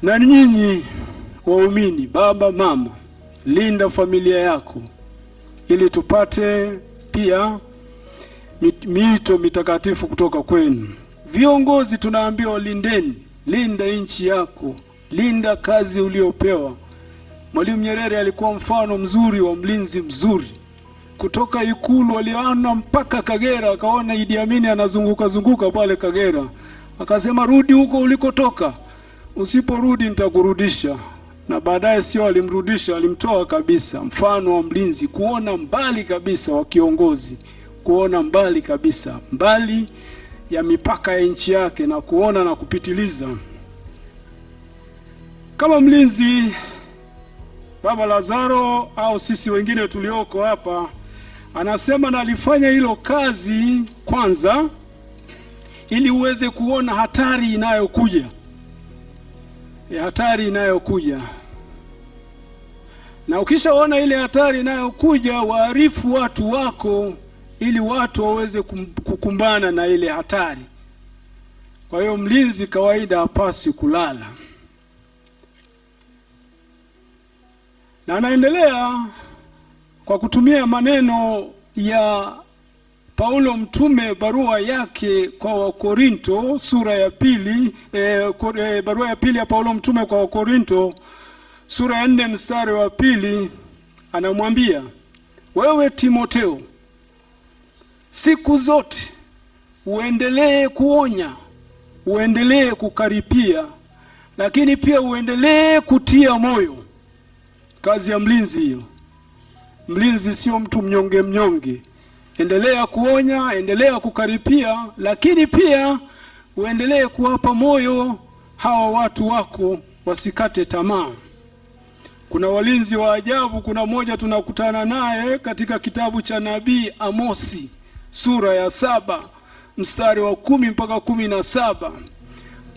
Na nyinyi waumini, baba, mama, linda familia yako ili tupate pia miito mitakatifu kutoka kwenu. Viongozi tunaambiwa lindeni, linda nchi yako, linda kazi uliopewa. Mwalimu Nyerere alikuwa mfano mzuri wa mlinzi mzuri. Kutoka Ikulu aliona mpaka Kagera, akaona Idi Amin anazunguka pale Kagera. Akasema rudi huko ulikotoka, usiporudi nitakurudisha. Na baadaye sio alimrudisha, alimtoa kabisa. Mfano wa mlinzi, kuona mbali kabisa wa kiongozi, kuona mbali kabisa, mbali ya mipaka ya nchi yake na kuona na kupitiliza. Kama mlinzi Baba Lazaro au sisi wengine tulioko hapa, anasema na alifanya hilo kazi kwanza ili uweze kuona hatari inayokuja. Hatari inayokuja. Na ukishaona ile hatari inayokuja, waarifu watu wako ili watu waweze kukumbana na ile hatari. Kwa hiyo mlinzi kawaida hapaswi kulala. Na anaendelea kwa kutumia maneno ya Paulo mtume, barua yake kwa Wakorinto sura ya pili, barua ya pili ya Paulo mtume kwa Wakorinto sura ya 4 mstari wa 2, anamwambia wewe Timotheo, siku zote uendelee kuonya, uendelee kukaripia, lakini pia uendelee kutia moyo. Kazi ya mlinzi hiyo. Mlinzi sio mtu mnyonge. Endelea kuonya, endelea kukaripia, lakini pia uendelee kuwapa moyo hawa watu wako wasikate tamaa. Kuna walinzi wa ajabu. Kuna mmoja tunakutana naye katika kitabu cha nabii Amosi sura ya 7 mstari wa 10 mpaka 17.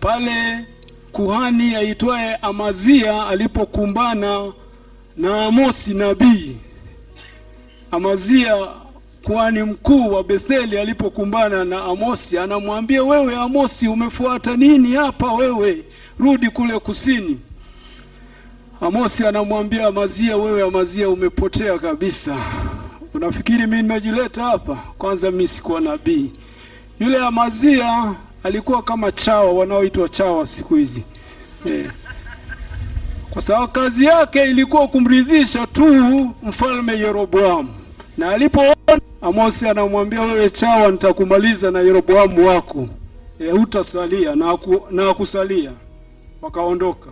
Pale kuhani aitwaye Amazia alipokumbana na Amosi nabii. Amazia kuhani mkuu wa Betheli alipokumbana na Amosi, anamwambia wewe Amosi, umefuata nini hapa wewe? Rudi kule kusini. Amosi anamwambia Amazia, wewe Amazia umepotea kabisa. Unafikiri mimi nimejileta hapa? Kwanza mimi sikuwa nabii. Yule Amazia alikuwa kama chawa, wanaoitwa chawa siku hizi. Kwa sababu kazi yake ilikuwa kumridhisha tu mfalme Yeroboamu. Na alipoona Amosi anamwambia wewe chawa, nitakumaliza na Yeroboamu wako, hutasalia, na akusalia. Wakaondoka.